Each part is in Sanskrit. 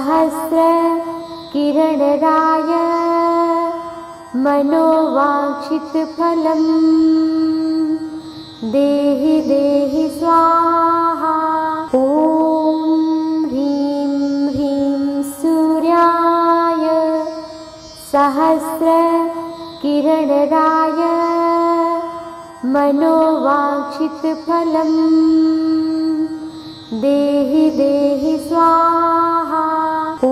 सहस्रकिरणराय मनोवाञ्छितफलम् देहि देहि स्वाहा। ॐ ह्रीं ह्रीं सूर्याय सहस्रकिरणराय मनोवाञ्छितफलम् देहि देहि स्वाहा। ॐ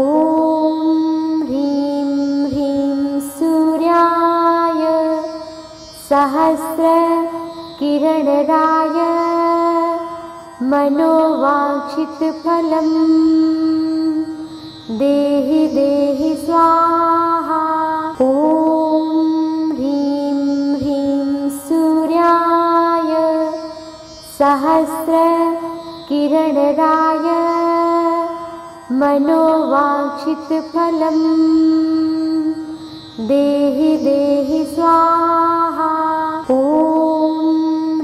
ह्रीं ह्रीं सूर्याय सहस्रकिरणराय मनोवाञ्छितफलम् देहि देहि स्वाहा। ॐ ह्रीं ह्रीं सूर्याय सहस्रकिरणराय मनोवाञ्छितफलम् देहि देहि स्वाहा। ॐ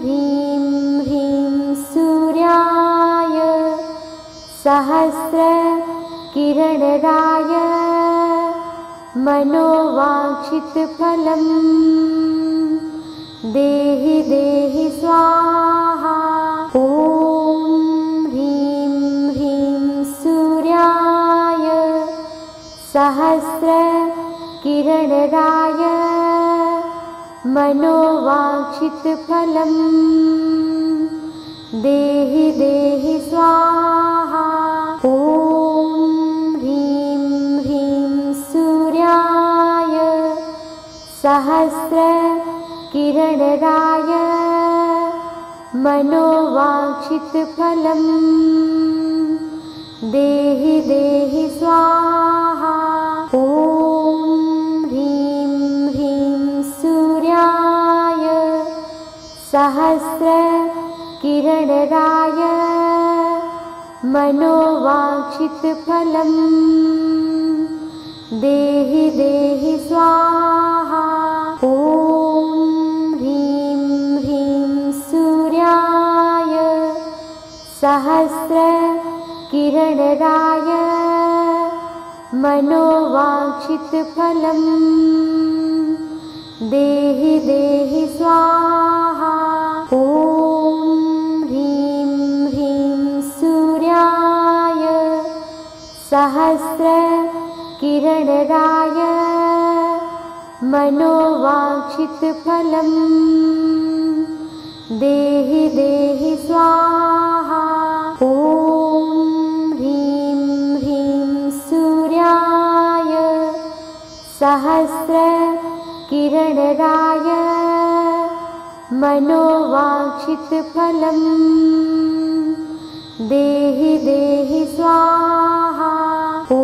ह्रीं ह्रीं सूर्याय सहस्रकिरणराय मनोवाञ्छितफलम् देहि देहि स्वाहा। ॐ ह्रीं ह्रीं सूर्याय सहस्रकिरणराय मनोवाञ्छितफलम् देहि देहि स्वाहा। ॐ ह्रीं ह्रीं सूर्याय सहस्रकिरणराय मनोवाञ्छितफलम् देहि देहि स्वाहा। ॐ ह्रीं ह्रीं सूर्याय सहस्रकिरणराय मनोवाञ्छितफलम् देहि देहि स्वाहा। ॐ ह्रीं ह्रीं सूर्याय सहस्रकिरणराय मनोवाञ्छितफलम् देहि देहि स्वाहा। ॐ ह्रीं ह्रीं सूर्याय सहस्रकिरणराय मनोवाञ्छितफलम् देहि देहि स्वाहा। ॐ ह्रीं ह्रीं सूर्याय सहस्रकिरणराय मनोवाञ्छितफलम् देहि देहि स्वाहा। ॐ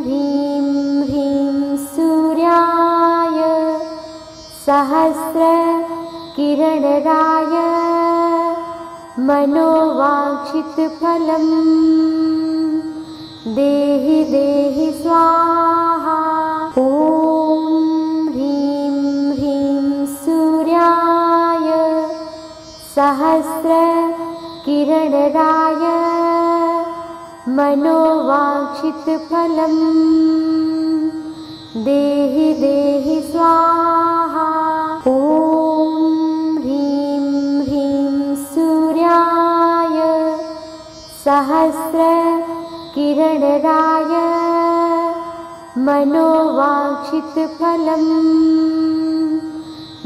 ह्रीं ह्रीं सूर्याय सहस्रकिरणराय मनोवाञ्छितफलम् देहि देहि स्वाहा। ॐ ह्रीं ह्रीं सूर्याय सहस्रकिरणराय मनोवाञ्छितफलम् देहि देहि स्वाहा। ॐ ह्रीं ह्रीं सूर्याय सहस्रकिरणराय मनोवाञ्छितफलम्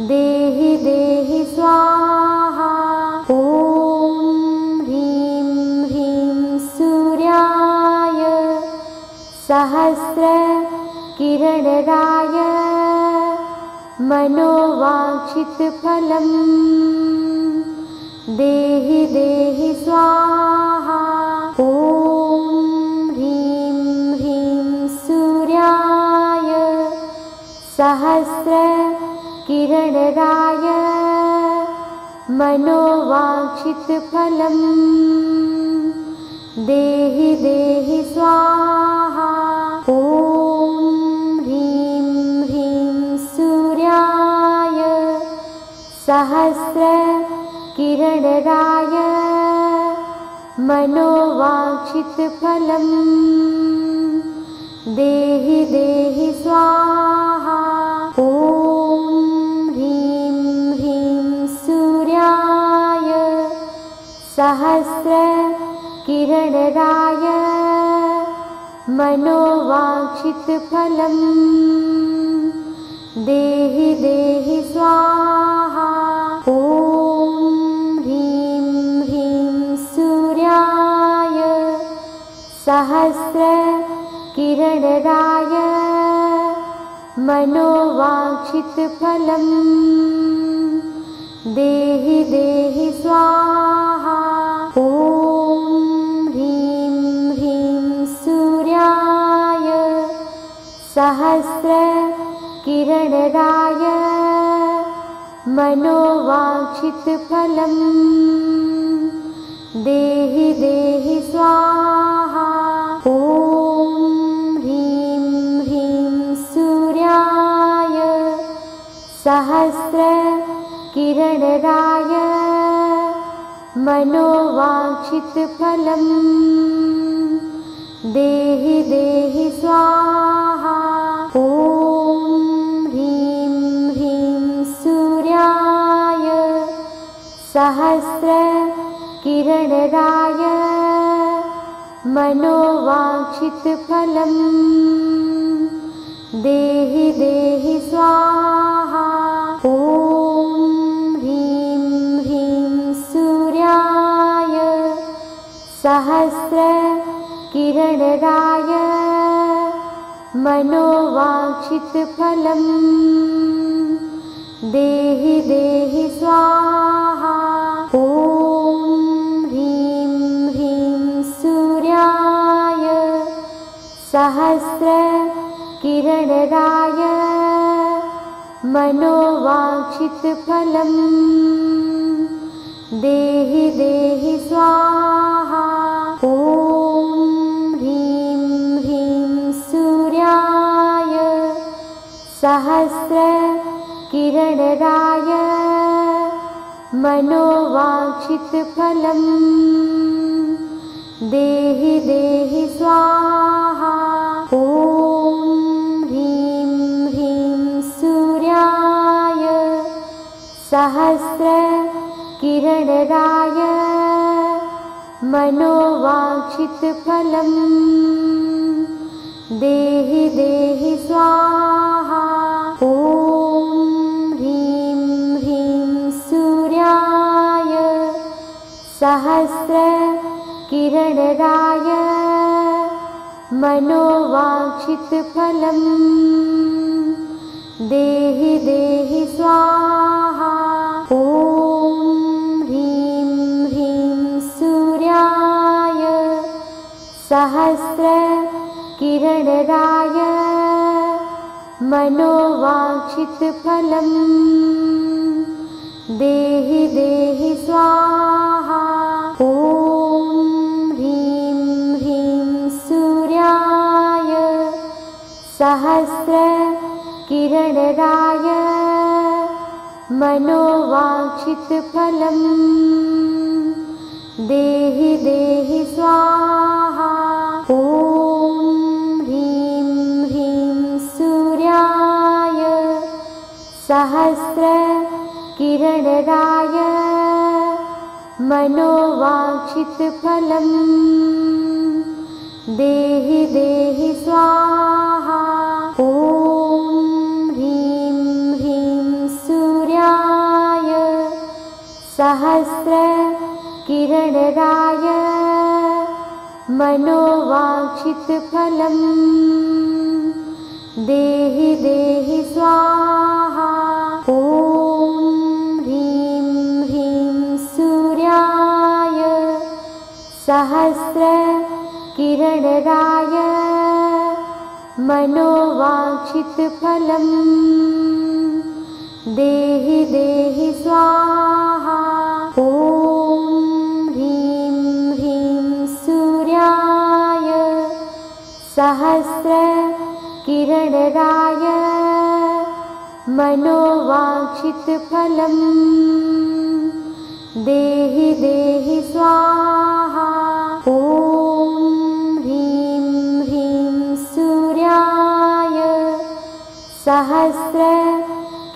देहि देहि स्वाहा। ॐ ह्रीं ह्रीं सूर्याय सहस्रकिरणराय मनोवाञ्छितफलम् देहि देहि स्वाहा। ॐ ह्रीं ह्रीं सूर्याय सहस्रकिरणराय मनोवाञ्छितफलम् देहि देहि स्वाहा। ॐ ह्रीं ह्रीं सूर्याय सहस्रकिरणराय मनोवाञ्छितफलम् देहि देहि स्वाहा। ॐ ह्रीं ह्रीं सूर्याय सहस्रकिरणराय मनोवाञ्छितफलम् देहि देहि स्वाहा। ॐ ह्रीं ह्रीं सूर्याय सहस्रकिरणराय मनोवाञ्छितफलम् देहि देहि स्वाहा। ॐ ह्रीं ह्रीं सूर्याय सहस्रकिरणराय मनोवाञ्छितफलम् देहि देहि स्वाहा। ॐ ह्रीं ह्रीं सूर्याय सहस्रकिरणराय मनोवाञ्छितफलम् देहि देहि स्वाहा। ॐ ह्रीं ह्रीं सूर्याय सहस्रकिरणराय मनोवाञ्छितफलम् देहि देहि स्वाहा। ॐ ह्रीं ह्रीं सूर्याय सहस्रकिरणराय मनोवाञ्छितफलम् देहि देहि स्वाहा। ॐ ह्रीं ह्रीं सूर्याय सहस्रकिरणराय मनोवाञ्छितफलम् देहि देहि स्वाहा। ॐ ह्रीं ह्रीं सूर्याय सहस्रकिरणराय मनोवाञ्छितफलम् देहि देहि स्वाहा। ॐ ह्रीं ह्रीं सूर्याय सहस्रकिरणराय मनोवाञ्छितफलम् देहि देहि स्वाहा। ॐ ह्रीं ह्रीं सूर्याय सहस्रकिरणराय मनोवाञ्छितफलम् देहि देहि स्वाहा। ॐ ह्रीं ह्रीं सूर्याय सहस्रकिरणराय मनोवाञ्छितफलम् देहि देहि स्वाहा। ॐ ह्रीं ह्रीं सूर्याय सहस्रकिरणराय मनोवाञ्छितफलम् देहि देहि स्वाहा। ॐ ह्रीं ह्रीं सूर्याय सहस्रकिरणराय मनोवाञ्छितफलम् देहि देहि स्वाहा। ॐ ह्रीं ह्रीं सूर्याय सहस्रकिरणराय मनोवाञ्छितफलम् देहि देहि स्वाहा। ॐ ह्रीं ह्रीं सूर्याय सहस्रकिरणराय मनोवाञ्छितफलम् देहि देहि स्वाहा। ॐ ह्रीं ह्रीं सूर्याय सहस्रकिरणराय मनोवाञ्छितफलम् देहि देहि स्वाहा। सहस्रकिरणराय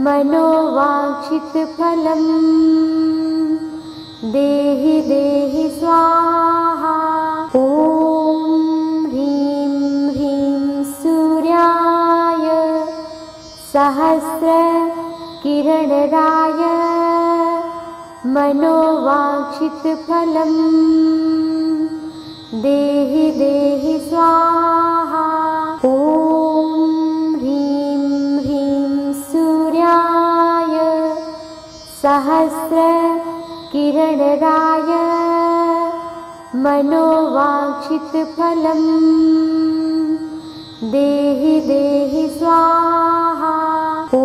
मनोवाञ्छितफलम् देहि देहि स्वाहा। ॐ ह्रीं ह्रीं सूर्याय सहस्रकिरणराय मनोवाञ्छितफलम् देहि देहि स्वाहा। ॐ ह्रीं ह्रीं सूर्याय सहस्रकिरणराय मनोवाञ्छितफलम् देहि देहि स्वाहा। ॐ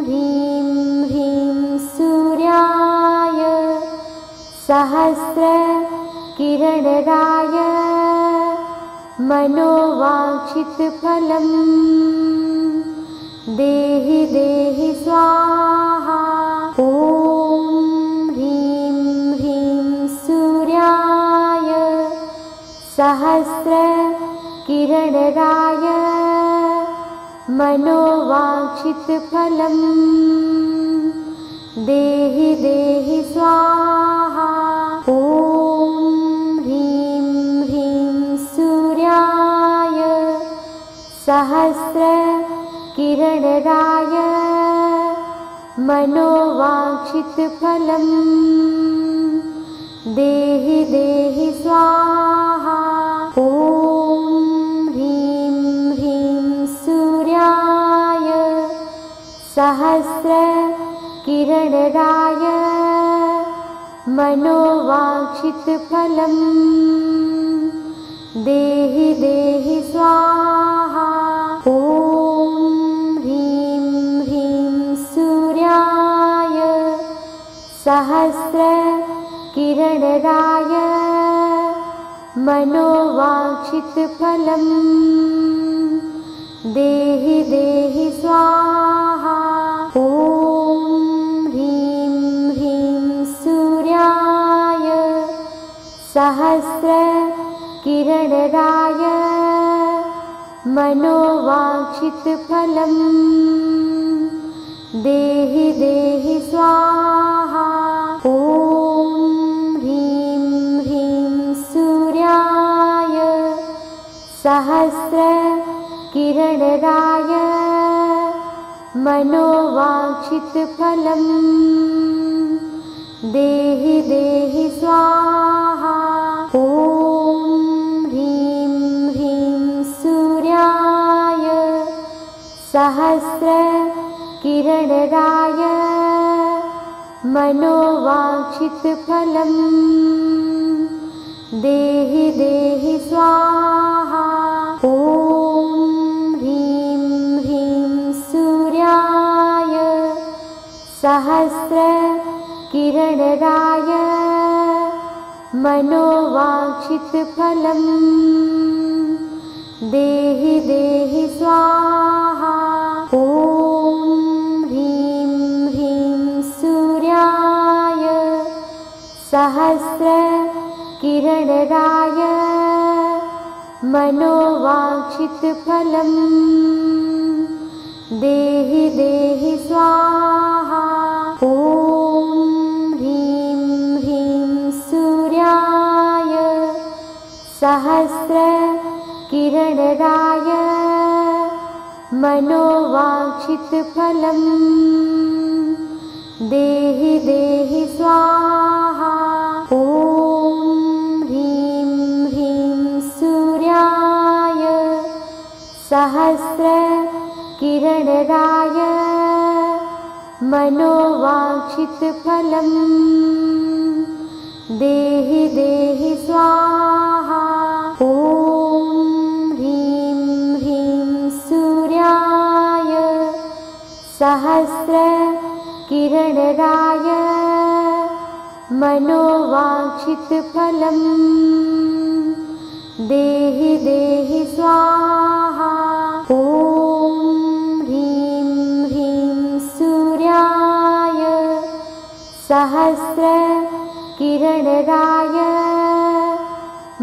ह्रीं ह्रीं सूर्याय सहस्रकिरणराय मनोवाञ्छितफलम् देहि देहि स्वाहा। ॐ ह्रीं ह्रीं सूर्याय सहस्रकिरणराय मनोवाञ्छितफलम् देहि देहि स्वाहा। ॐ ह्रीं ह्रीं सूर्याय सहस्रकिरणराय मनोवाञ्छितफलम् देहि देहि स्वाहा। ॐ ह्रीं ह्रीं सूर्याय सहस्रकिरणराय मनोवाञ्छितफलम् देहि देहि स्वाहा। ॐ ह्रीं ह्रीं सूर्याय सहस्रकिरणराय मनोवाञ्छितफलम् देहि देहि स्वाहा। ॐ ह्रीं ह्रीं सूर्याय सहस्रकिरणराय मनोवाञ्छितफलम् देहि देहि स्वाहा। ॐ ह्रीं ह्रीं सूर्याय सहस्रकिरणराय मनोवाञ्छितफलम् देहि देहि स्वाहा। ॐ ह्रीं ह्रीं सूर्याय सहस्रकिरणराय मनोवाञ्छितफलम् देहि देहि स्वाहा। ॐ ह्रीं ह्रीं सूर्याय सहस्रकिरणराय मनोवाञ्छितफलम् देहि देहि स्वाहा। ॐ ह्रीं ह्रीं सूर्याय सहस्रकिरणराय मनोवाञ्छितफलम् देहि देहि स्वाहा। ॐ ह्रीं ह्रीं सूर्याय सहस्रकिरणराय मनोवाञ्छितफलम् देहि देहि स्वाहा। ॐ ह्रीं ह्रीं सूर्याय सहस्रकिरणराय मनोवाञ्छितफलम् देहि देहि स्वाहा। ॐ ह्रीं ह्रीं सूर्याय सहस्रकिरणराय मनोवाञ्छितफलम् देहि देहि स्वाहा। ॐ ह्रीं ह्रीं सूर्याय सहस्रकिरणराय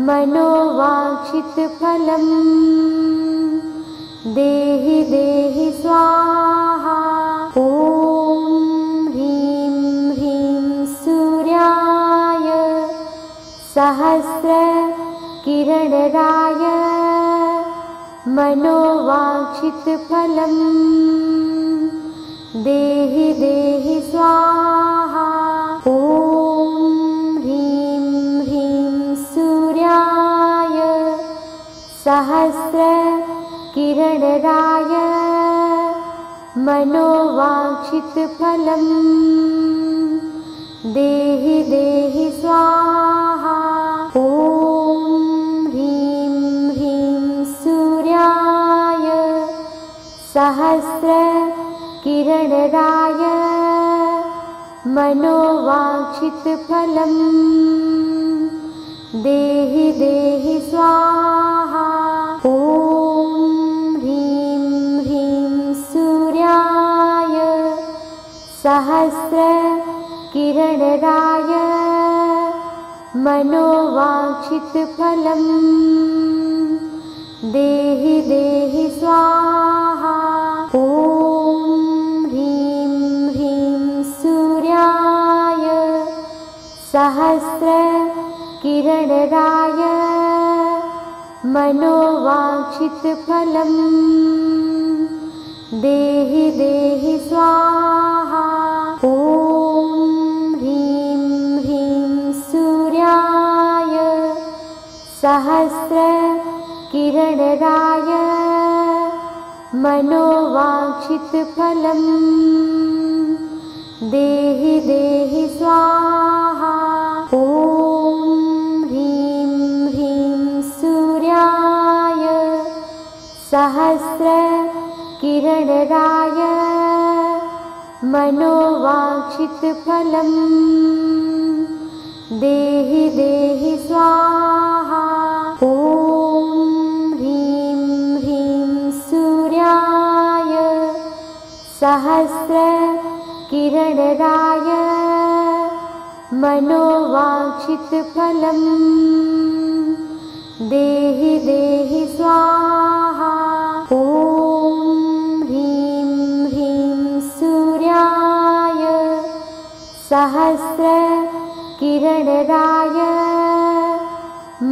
मनोवाञ्छितफलम् देहि देहि स्वाहा। ॐ ह्रीं ह्रीं सूर्याय सहस्रकिरणराय मनोवाञ्छितफलम् देहि देहि स्वाहा। ॐ ह्रीं ह्रीं सूर्याय सहस्रकिरणराय मनोवाञ्छितफलम् देहि देहि स्वाहा। ॐ ह्रीं ह्रीं सूर्याय सहस्रकिरणराय मनोवाञ्छितफलम् देहि देहि स्वाहा। ॐ ह्रीं ह्रीं सूर्याय सहस्रकिरणराय मनोवाञ्छितफलम् देहि देहि स्वाहा। ॐ ह्रीं ह्रीं सूर्याय सहस्रकिरणराय मनोवाञ्छितफलम् देहि देहि स्वाहा। ॐ ह्रीं ह्रीं सूर्याय सहस्रकिरणराय मनोवाञ्छितफलम् देहि देहि स्वाहा। ॐ ह्रीं ह्रीं सूर्याय सहस्रकिरणराय मनोवाञ्छितफलम् देहि देहि स्वाहा। ॐ ह्रीं ह्रीं सूर्याय सहस्रकिरणराय मनोवाञ्छितफलम् देहि देहि स्वाहा। ॐ ह्रीं ह्रीं सूर्याय सहस्रकिरणराय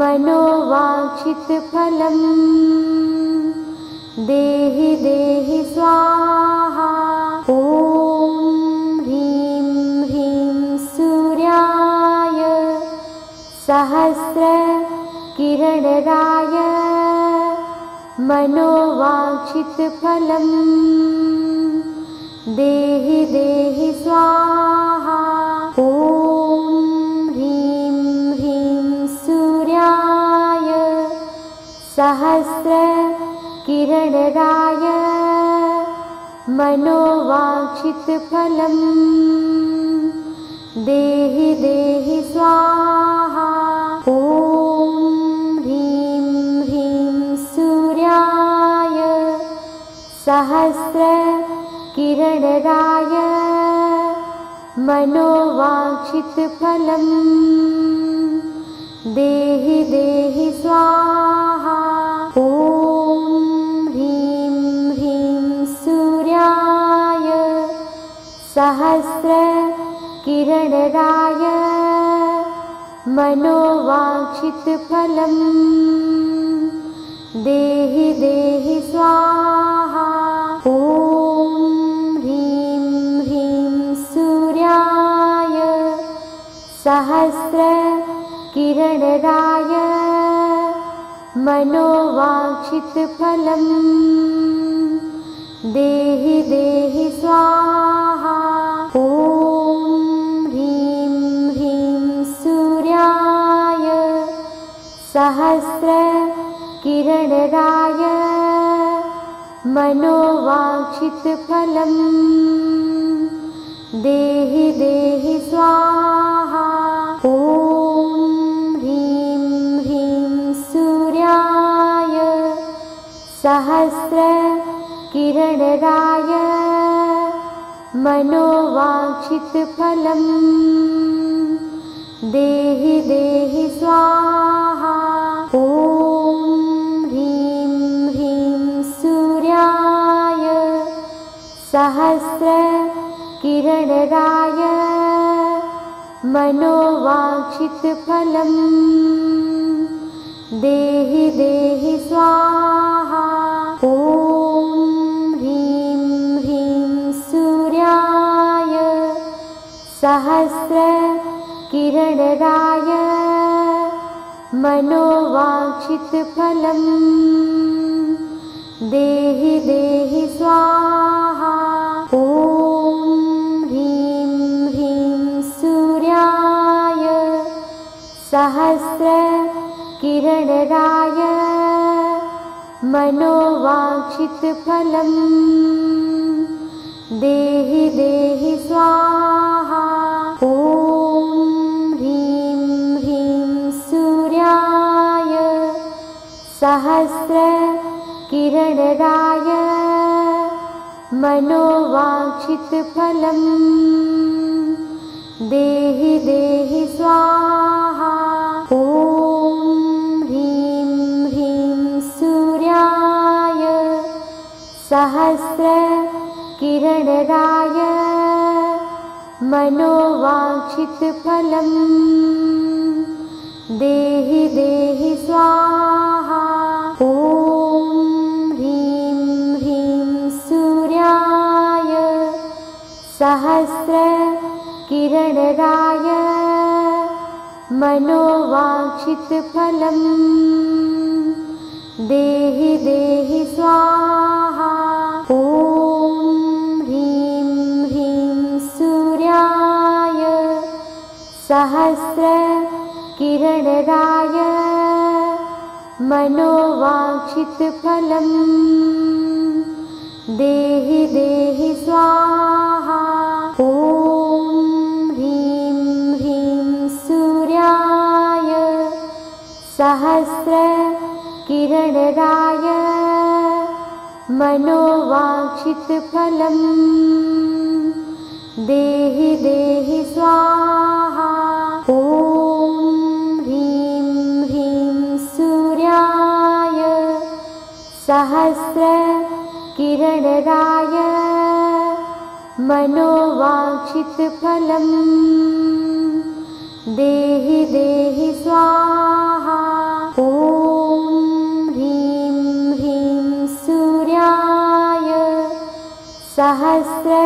मनोवाञ्छितफलम् देहि देहि स्वाहा। ॐ ह्रीं ह्रीं सूर्याय सहस्रकिरणराय मनोवाञ्छितफलम् देहि देहि स्वाहा। ॐ ह्रीं ह्रीं सूर्याय सहस्रकिरणराय मनोवाञ्छितफलम् देहि देहि स्वाहा। ॐ ह्रीं ह्रीं सूर्याय सहस्रकिरणराय मनोवाञ्छितफलम् देहि देहि स्वाहा। ॐ ह्रीं ह्रीं सूर्याय सहस्रकिरणराय मनोवाञ्छितफलम् देहि देहि स्वाहा। ॐ ह्रीं ह्रीं सूर्याय सहस्रकिरणराय मनोवाञ्छितफलम् देहि देहि स्वाहा। ॐ ह्रीं ह्रीं सूर्याय सहस्रकिरणराय मनोवाञ्छितफलम् देहि देहि स्वाहा। ॐ ह्रीं ह्रीं सूर्याय सहस्रकिरणराय मनोवाञ्छितफलम् देहि देहि स्वाहा। ॐ ह्रीं ह्रीं सूर्याय सहस्रकिरणराय मनोवाञ्छितफलं देहि देहि स्वाहा। ॐ ह्रीं ह्रीं सूर्याय सहस्रकिरणराय मनोवाञ्छितफलं देहि देहि स्वाहा। ॐ ह्रीं ह्रीं सूर्याय सहस्रकिरणराय मनोवाञ्छितफलं देहि देहि स्वाहा। ॐ ह्रीं ह्रीं सूर्याय सहस्रकिरणराय मनोवाञ्छितफलं देहि देहि स्वाहा। ॐ ह्रीं ह्रीं सूर्याय सहस्रकिरणराय मनोवाञ्छितफलं देहि देहि स्वाहा। ॐ ह्रीं ह्रीं सूर्याय सहस्रकिरणराय मनोवाञ्छितफलं देहि देहि स्वाहा। ॐ ह्रीं ह्रीं सूर्याय सहस्रकिरणराय मनोवाञ्छितफलं देहि देहि स्वाहा। ॐ ह्रीं ह्रीं सूर्याय सहस्रकिरणराय मनोवाञ्छितफलं देहि देहि स्वाहा। ॐ ह्रीं ह्रीं सूर्याय सहस्रकिरणराय मनोवाञ्छितफलं देहि देहि स्वाहा। ॐ ह्रीं ह्रीं सूर्याय सहस्रकिरणराय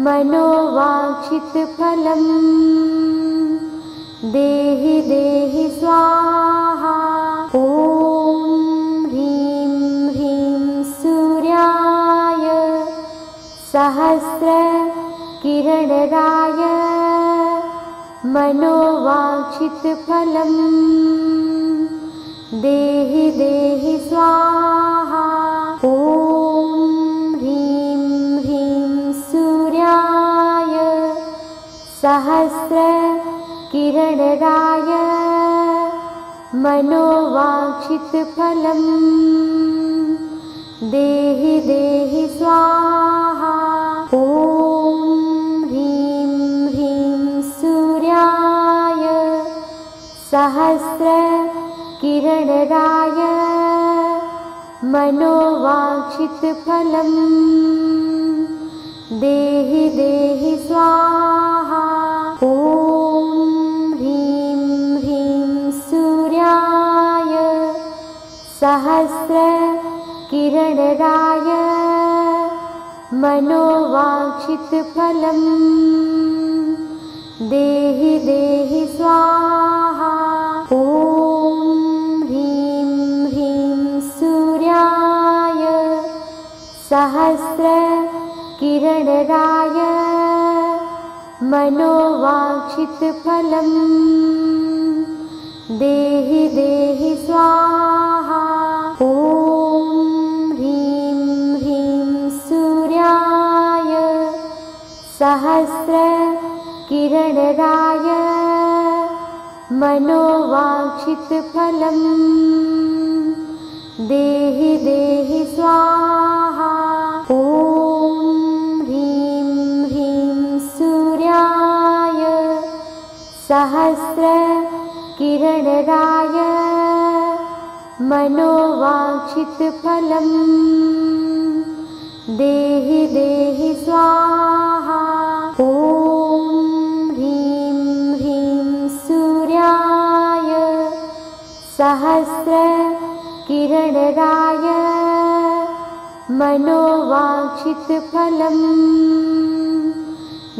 मनोवाञ्छितफलं देहि देहि स्वाहा। ॐ ह्रीं ह्रीं सूर्याय सहस्रकिरणराय मनोवाञ्छितफलं देहि देहि स्वाहा। ॐ ह्रीं ह्रीं सूर्याय सहस्रकिरणराय मनोवाञ्छितफलं देहि देहि स्वाहा। ॐ ह्रीं ह्रीं सूर्याय सहस्रकिरणराय मनोवाञ्छितफलं देहि देहि स्वाहा। ॐ ह्रीं ह्रीं सूर्याय सहस्रकिरणराय मनोवाञ्छितफलं देहि देहि स्वाहा। ॐ ह्रीं ह्रीं सूर्याय सहस्रकिरणराय मनोवाञ्छितफलं देहि देहि स्वाहा। ॐ ह्रीं ह्रीं सूर्याय सहस्रकिरणराय मनोवाञ्छितफलं देहि देहि स्वाहा। ॐ ह्रीं ह्रीं सूर्याय सहस्रकिरणराय मनोवाञ्छितफलं देहि देहि स्वाहा। ॐ ह्रीं ह्रीं सूर्याय सहस्रकिरणराय मनोवाञ्छितफलं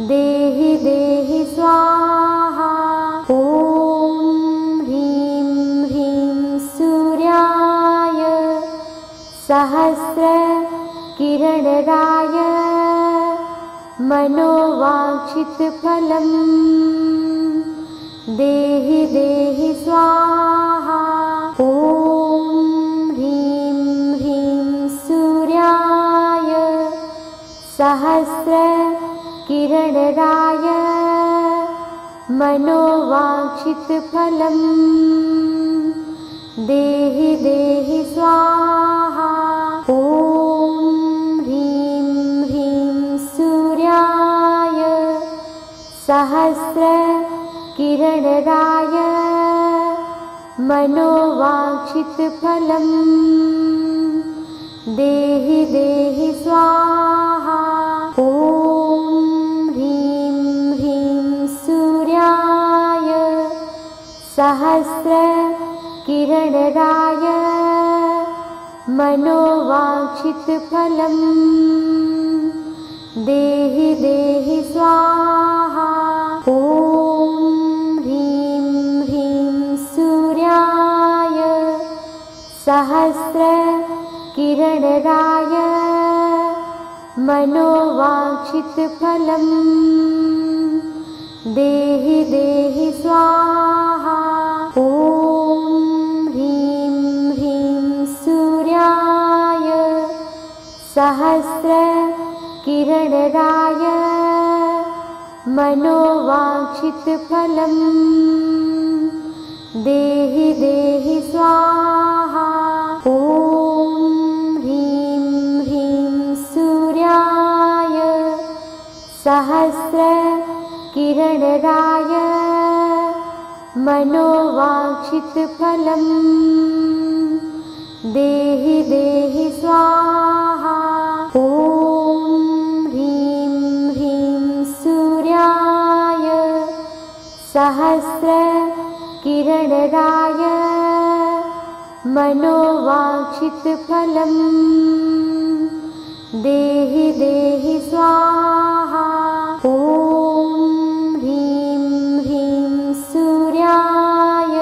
देहि देहि स्वाहा। ॐ ह्रीं ह्रीं सूर्याय सहस्रकिरणराय मनोवाञ्छितफलं देहि देहि स्वाहा। ॐ ह्रीं ह्रीं सूर्याय सहस्रकिरणराय मनोवाञ्छितफलं देहि देहि स्वाहा। ॐ ह्रीं ह्रीं सूर्याय सहस्रकिरणराय मनोवाञ्छितफलं देहि देहि स्वाहा। ॐ ह्रीं ह्रीं सूर्याय सहस्रकिरणराय मनोवाञ्छितफलं देहि देहि स्वाहा। ॐ ह्रीं ह्रीं सूर्याय सहस्रकिरणराय मनोवाञ्छितफलं देहि देहि स्वाहा। ॐ ह्रीं ह्रीं सूर्याय सहस्रकिरणराय मनोवाञ्छितफलं देहि देहि स्वाहा। ॐ ह्रीं ह्रीं सूर्याय सहस्रकिरणराय मनोवाञ्छितफलं देहि देहि स्वाहा। ॐ ह्रीं ह्रीं सूर्याय सहस्रकिरणराय मनोवाञ्छितफलं देहि देहि स्वाहा। ॐ ह्रीं ह्रीं सूर्याय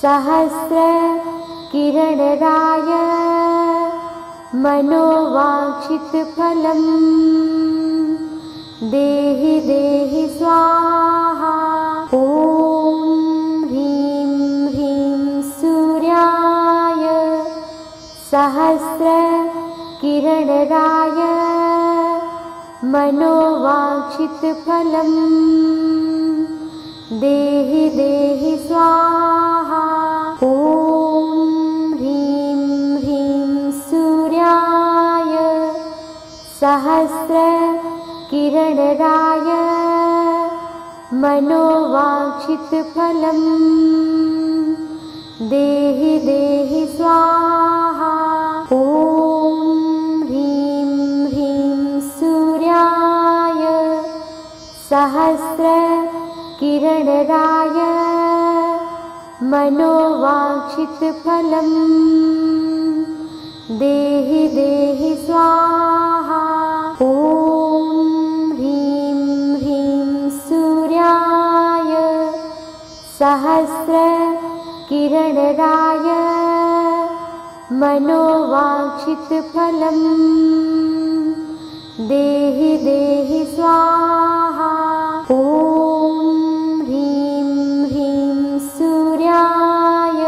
सहस्रकिरणराय मनोवाञ्छितफलं देहि देहि स्वाहा। ॐ ह्रीं ह्रीं सूर्याय सहस्रकिरणराय मनोवाञ्छितफलं देहि देहि स्वाहा। ॐ ह्रीं ह्रीं सूर्याय सहस्रकिरणराय मनोवाञ्छितफलं देहि देहि स्वाहा। ॐ ह्रीं ह्रीं सूर्याय सहस्रकिरणराय मनोवाञ्छितफलं देहि देहि स्वाहा। ॐ ह्रीं ह्रीं सूर्याय सहस्रकिरणराय मनोवाञ्छितफलं देहि देहि स्वाहा। ॐ ह्रीं ह्रीं सूर्याय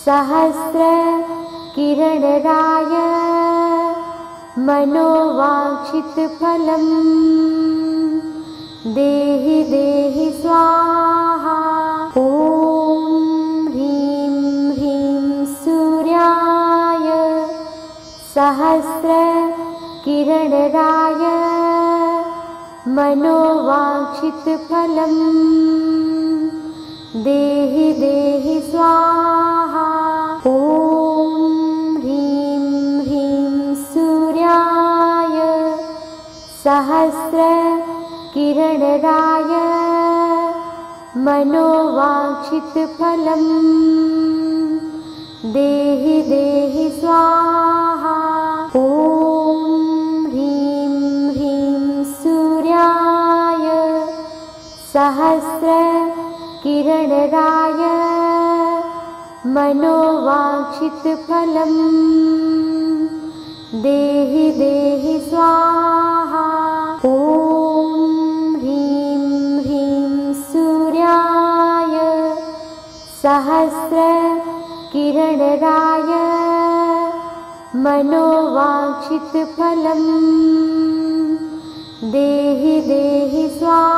सहस्रकिरणराय मनोवाञ्छितफलं देहि देहि स्वाहा। ॐ ह्रीं ह्रीं सूर्याय सहस्रकिरणराय मनोवाञ्छितफलं देहि देहि स्वाहा। ॐ ह्रीं ह्रीं सूर्याय सहस्रकिरणराय मनोवाञ्छितफलं देहि देहि स्वाहा। ॐ ह्रीं ह्रीं सूर्याय सहस्रकिरणराय मनोवाञ्छितफलं देहि देहि स्वाहा। ॐ ह्रीं ह्रीं सूर्याय सहस्रकिरणराय मनोवाञ्छितफलं देहि देहि स्वाहा।